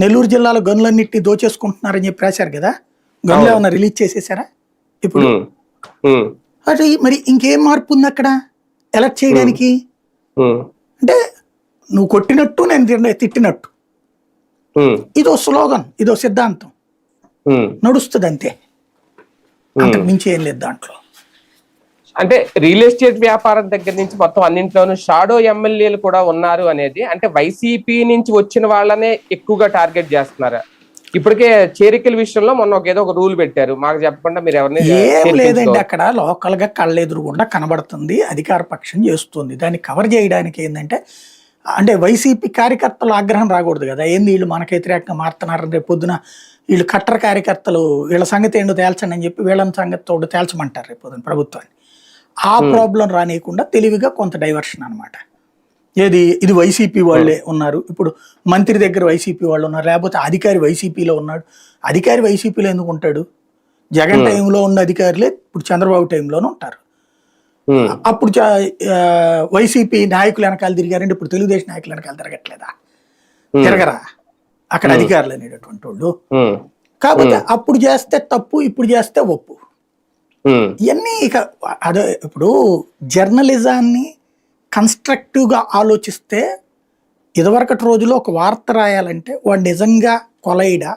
నెల్లూరు జిల్లాలో గనులన్నింటినీ దోచేసుకుంటున్నారని చెప్పి రాశారు కదా. గనులు అవును. ఏమన్నా రిలీజ్ చేసేసారా ఇప్పుడు? ఉమ్, ఉమ్, అది మరి ఇంకేం మార్పు ఉంది అక్కడ ఎలక్ట్ చేయడానికి? ఉమ్, అంటే నువ్వు కొట్టినట్టు నేను తిట్టినట్టు, ఉమ్, ఇదో స్లోగన్, ఇదో సిద్ధాంతం ఉమ్, నడుస్తుంది అంతే, ఉమ్. అంతకు మించి ఏం లేదు దాంట్లో. అంటే రియల్ ఎస్టేట్ వ్యాపారం దగ్గర నుంచి మొత్తం అన్నింట్లోనూ షాడో ఎమ్మెల్యేలు కూడా ఉన్నారు అనేది, అంటే వైసీపీ నుంచి వచ్చిన వాళ్ళనే ఎక్కువగా టార్గెట్ చేస్తున్నారా? ఇప్పటికే చేరికల విషయంలో మొన్న ఏదో ఒక రూల్ పెట్టారు, మాకు చెప్పకుండా మీరు ఎవరిని ఏం లేదండి, చేర్పించుకోవద్దు. అక్కడ లోకల్ గా కళ్ళెదురుగుండా కనబడుతుంది, అధికార పక్షం చేస్తుంది. దాన్ని కవర్ చేయడానికి ఏంటంటే, అంటే వైసీపీ కార్యకర్తలు ఆగ్రహం రాకూడదు కదా, ఏంది వీళ్ళు మనకు వ్యతిరేకంగా మారుతున్నారు, రేపు పొద్దున వీళ్ళు కట్టర్ కార్యకర్తలు వీళ్ళ సంగతి ఏంటో తేల్చండి అని చెప్పి వీళ్ళని సంగతి తోడు తేల్చమంటారు రేపు పొద్దున ప్రభుత్వాన్ని. ఆ ప్రాబ్లం రానియకుండా తెలివిగా కొంత డైవర్షన్ అనమాట. ఏది ఇది వైసీపీ వాళ్ళే ఉన్నారు, ఇప్పుడు మంత్రి దగ్గర వైసీపీ వాళ్ళు ఉన్నారు, లేకపోతే అధికారి వైసీపీలో ఉన్నాడు. అధికారి వైసీపీలో ఎందుకు ఉంటాడు? జగన్ టైంలో ఉన్న అధికారులే ఇప్పుడు చంద్రబాబు టైంలోనే ఉంటారు. అప్పుడు వైసీపీ నాయకులు వెనకాల తిరిగారంటే ఇప్పుడు తెలుగుదేశం నాయకులు వెనకాల తిరగట్లేదా? తిరగరా అక్కడ అధికారులు అనేటటువంటి వాళ్ళు. కాకపోతే అప్పుడు చేస్తే తప్పు, ఇప్పుడు చేస్తే ఒప్పు. ఇవన్నీ ఇక అదే, ఇప్పుడు జర్నలిజాన్ని కన్స్ట్రక్టివ్గా ఆలోచిస్తే, ఇదివరకటి రోజుల్లో ఒక వార్త రాయాలంటే వాడు నిజంగా కొలైడా,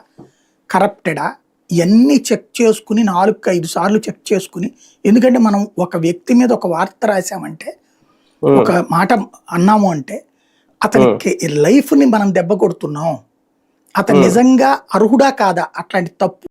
కరప్టెడా, ఇవన్నీ చెక్ చేసుకుని 4-5 సార్లు చెక్ చేసుకుని, ఎందుకంటే మనం ఒక వ్యక్తి మీద ఒక వార్త రాసామంటే, ఒక మాట అన్నాము అంటే అతనికి లైఫ్ని మనం దెబ్బ కొడుతున్నాం, అతను నిజంగా అర్హుడా కాదా, అట్లాంటి తప్పు